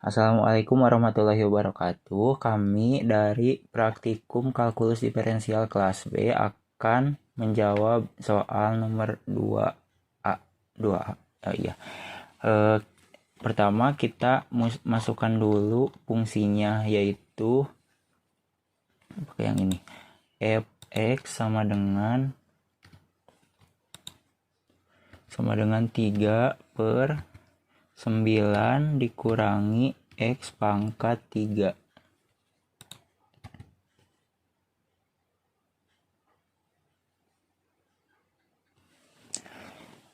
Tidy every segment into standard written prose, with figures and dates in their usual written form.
Assalamualaikum warahmatullahi wabarakatuh. Kami dari Praktikum Kalkulus Diferensial kelas B akan menjawab soal nomor 2A. 2A. Iya. Pertama kita masukkan dulu fungsinya, yaitu pakai yang ini. Fx sama dengan 3 per 9 dikurangi X pangkat 3.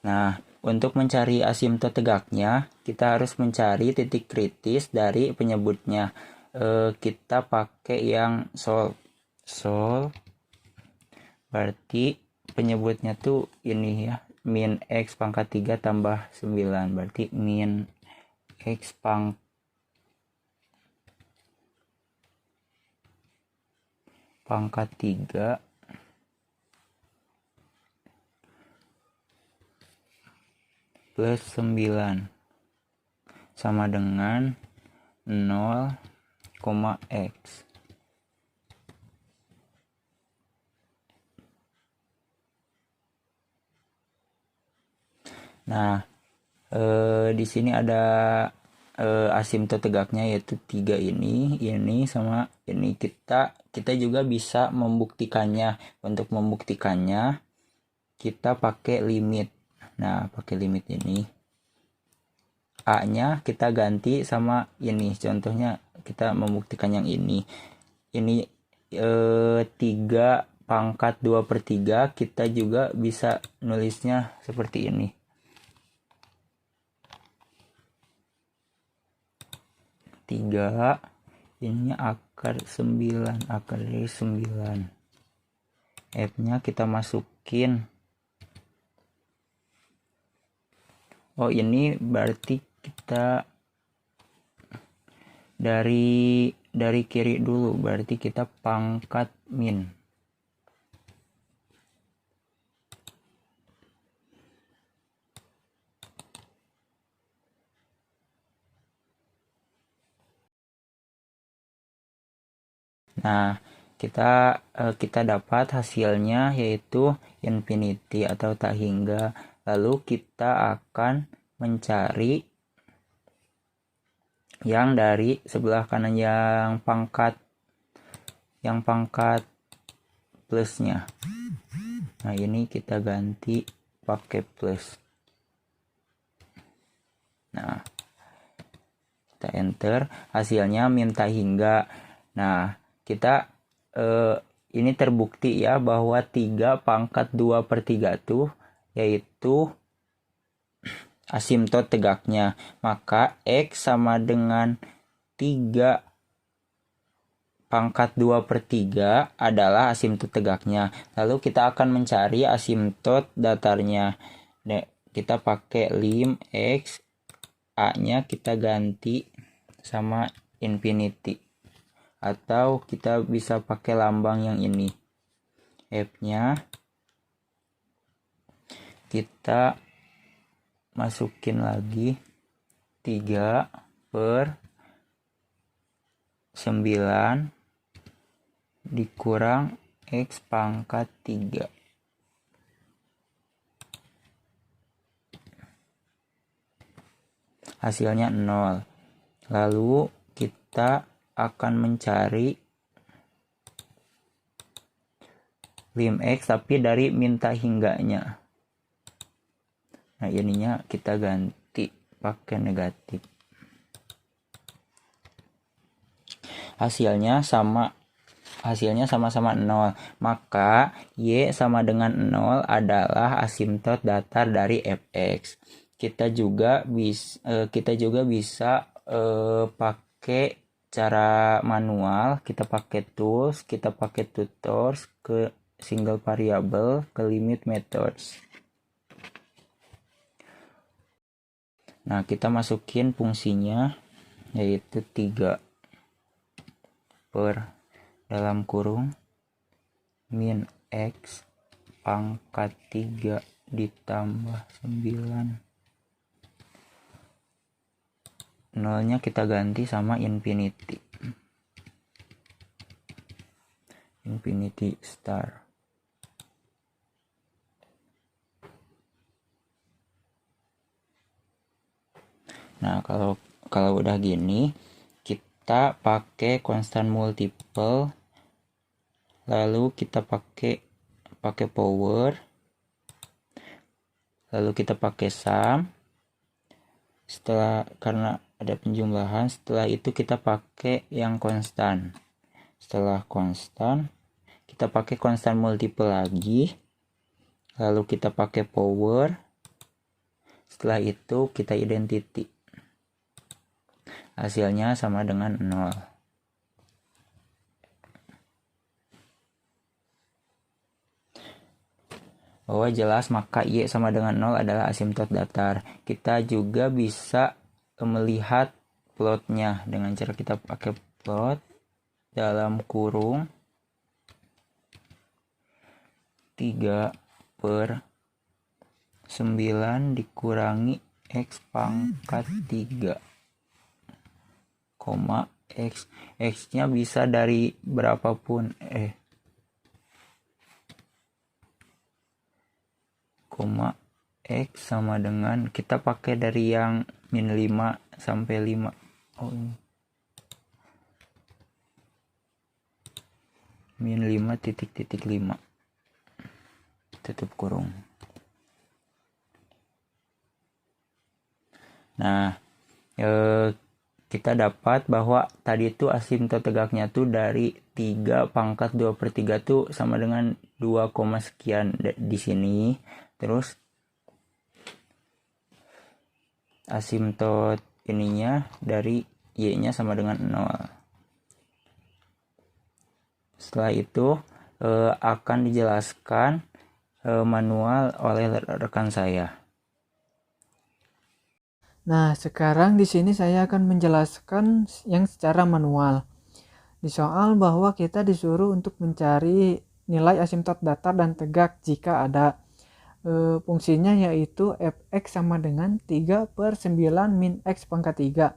Nah, untuk mencari asimtot tegaknya, kita harus mencari titik kritis dari penyebutnya. Kita pakai yang solve. Berarti penyebutnya tuh ini ya, min X pangkat 3 tambah 9. Berarti min X pangkat 3 plus 9 sama dengan 0, X. Nah, di sini ada asimtot tegaknya, yaitu 3 ini sama ini. Kita juga bisa membuktikannya. Untuk membuktikannya kita pakai limit. Nah, pakai limit ini, A-nya kita ganti sama ini. Contohnya kita membuktikan yang ini. Ini 3 pangkat 2/3, kita juga bisa nulisnya seperti ini. 3 ini akar 9, akar dari 9. F-nya kita masukin. Oh, ini berarti kita dari kiri dulu, berarti kita pangkat min. Nah, kita dapat hasilnya, yaitu infinity atau tak hingga. Lalu kita akan mencari yang dari sebelah kanan, yang pangkat plusnya. Nah, ini kita ganti pakai plus. Nah, kita enter, hasilnya min tak hingga. Nah, kita ini terbukti ya bahwa 3 pangkat 2/3 tuh yaitu asimtot tegaknya. Maka X sama dengan 3 pangkat 2/3 adalah asimtot tegaknya. Lalu kita akan mencari asimtot datarnya. Nah, kita pakai lim X, A-nya kita ganti sama infinity. Atau kita bisa pakai lambang yang ini. F-nya kita masukin lagi 3 per 9 dikurang X pangkat 3. Hasilnya 0. Lalu kita akan mencari lim X tapi dari minta hingganya. Nah, ininya kita ganti pakai negatif. Hasilnya sama-sama 0. Maka Y sama dengan 0 adalah asimtot datar dari Fx. Kita juga bisa pakai cara manual. Kita pakai tools, kita pakai tutors, ke single variable, ke limit methods. Nah, kita masukin fungsinya, yaitu 3 per dalam kurung min X pangkat 3 ditambah 9 nolnya kita ganti sama infinity star. Nah, kalau udah gini, kita pakai constant multiple, lalu kita pakai power, lalu kita pakai sum. Karena ada penjumlahan, setelah itu kita pakai yang konstan. Setelah konstan, kita pakai constant multiple lagi, lalu kita pakai power. Setelah itu kita identity. Hasilnya sama dengan 0. Bahwa jelas maka Y sama dengan 0 adalah asimtot datar. Kita juga bisa melihat plotnya dengan cara kita pakai plot dalam kurung 3/9 dikurangi X pangkat 3. X nya bisa dari berapapun X sama dengan, kita pakai dari yang min 5 sampai 5. Min 5 titik 5 tutup kurung. Nah, kita dapat bahwa tadi itu asimtot tegaknya tuh dari 3 pangkat 2/3 tuh sama dengan 2, sekian di sini. Terus asimtot ininya dari Y-nya sama dengan 0. Setelah itu akan dijelaskan manual oleh rekan saya. Nah, sekarang di sini saya akan menjelaskan yang secara manual. Di soal bahwa kita disuruh untuk mencari nilai asimtot datar dan tegak jika ada. Fungsinya yaitu fx sama dengan 3/9 min x pangkat 3.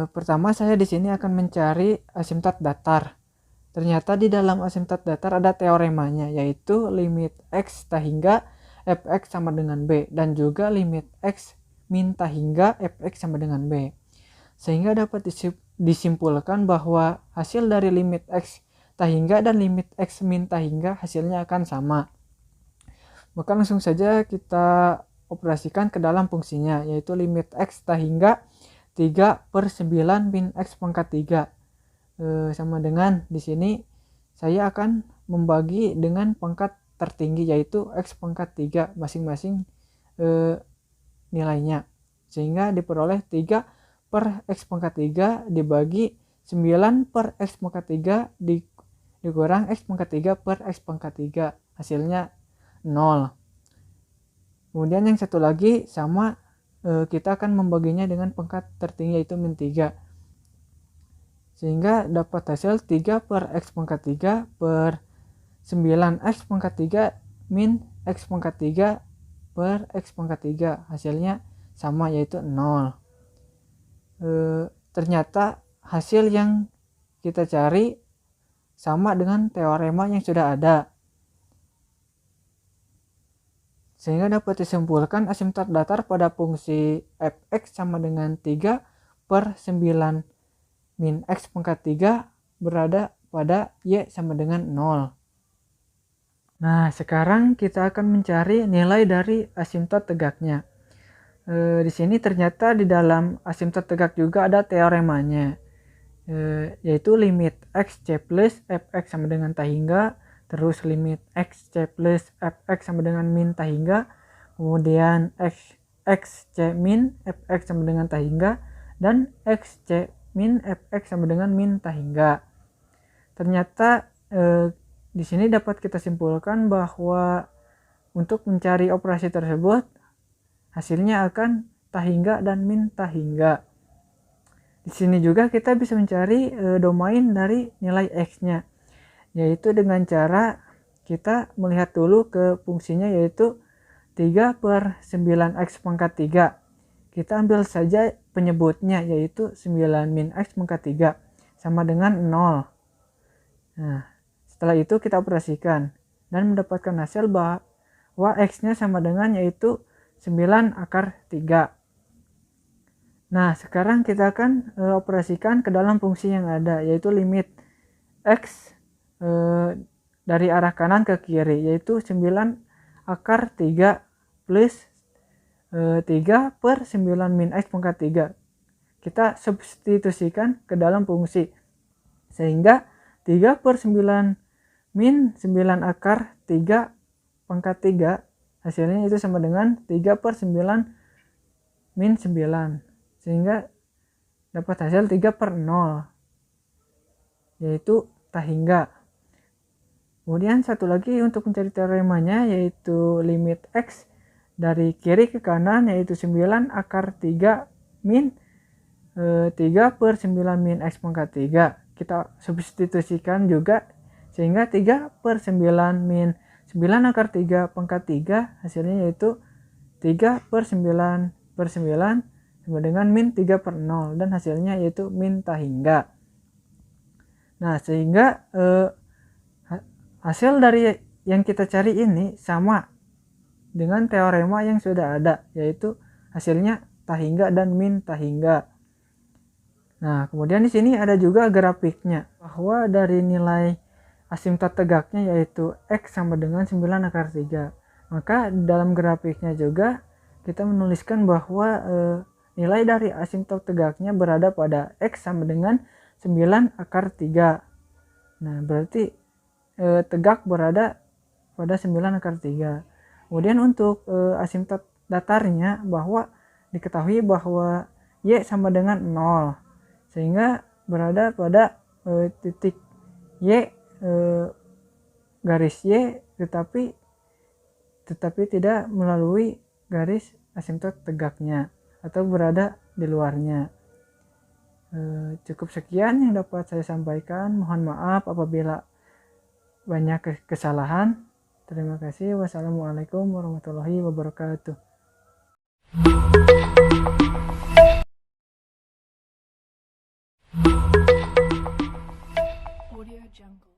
Pertama saya di sini akan mencari asimtot datar. Ternyata di dalam asimtot datar ada teoremanya, yaitu limit x tak hingga fx sama dengan b, dan juga limit x min tak hingga fx sama dengan b. Sehingga dapat disimpulkan bahwa hasil dari limit x tak hingga dan limit x min tak hingga hasilnya akan sama. Maka langsung saja kita operasikan ke dalam fungsinya, yaitu limit x tak hingga 3/9 min x pangkat 3. Sama dengan di sini saya akan membagi dengan pangkat tertinggi, yaitu x pangkat 3 masing-masing nilainya, sehingga diperoleh 3/x pangkat 3 dibagi 9/x pangkat 3 dikurang x pangkat 3/x pangkat 3, hasilnya 0. Kemudian yang satu lagi sama, kita akan membaginya dengan pangkat tertinggi yaitu min 3, sehingga dapat hasil 3/x pangkat 3 per 9x pangkat 3 min x pangkat 3 per x pangkat 3, hasilnya sama yaitu 0. Ternyata hasil yang kita cari sama dengan teorema yang sudah ada, sehingga dapat disimpulkan asimtot datar pada fungsi fx sama dengan 3/9 min x pangkat 3 berada pada y sama dengan 0. Nah, sekarang kita akan mencari nilai dari asimtot tegaknya. Di sini ternyata di dalam asimtot tegak juga ada teoremanya, yaitu limit xc plus fx sama dengan tak hingga, terus limit xc plus fx sama dengan min tak hingga, kemudian xc min fx sama dengan tak hingga, dan xc min fx sama dengan min tak hingga. Ternyata di sini dapat kita simpulkan bahwa untuk mencari operasi tersebut hasilnya akan tak hingga dan min tak hingga. Di sini juga kita bisa mencari domain dari nilai x-nya, yaitu dengan cara kita melihat dulu ke fungsinya, yaitu 3/9x pangkat 3. kita ambil saja penyebutnya, yaitu 9 min X pangkat 3 sama dengan 0. Nah, setelah itu kita operasikan dan mendapatkan hasil bahwa X-nya sama dengan yaitu 9 akar 3. Nah, sekarang kita akan operasikan ke dalam fungsi yang ada, yaitu limit X dari arah kanan ke kiri, yaitu 9 akar 3 plus 3 per 9 min X pangkat 3. Kita substitusikan ke dalam fungsi, sehingga 3 per 9 min 9 akar 3 pangkat 3 hasilnya itu sama dengan 3 per 9 min 9, sehingga dapat hasil 3 per 0, yaitu tak hingga. Kemudian satu lagi untuk mencari teoremanya, yaitu limit X dari kiri ke kanan, yaitu 9 akar 3 min 3 per 9 min X pangkat 3. Kita substitusikan juga, sehingga 3 per 9 min 9 akar 3 pangkat 3 hasilnya yaitu 3 per 9 per 9 sama dengan min 3 per 0, dan hasilnya yaitu min tak hingga. Nah, sehingga hasil dari yang kita cari ini sama dengan teorema yang sudah ada, yaitu hasilnya tak hingga dan min tak hingga. Nah, kemudian di sini ada juga grafiknya, bahwa dari nilai asimtot tegaknya yaitu X sama dengan 9 akar 3. Maka dalam grafiknya juga kita menuliskan bahwa nilai dari asimtot tegaknya berada pada X sama dengan 9 akar 3. Nah, berarti tegak berada pada 9 akar 3. Kemudian untuk asimtot datarnya, bahwa diketahui bahwa Y sama dengan 0, sehingga berada pada titik Y, garis Y, tetapi tidak melalui garis asimtot tegaknya atau berada di luarnya. Cukup sekian yang dapat saya sampaikan. Mohon maaf apabila banyak kesalahan. Terima kasih. Wassalamualaikum warahmatullahi wabarakatuh. Audio Jungle.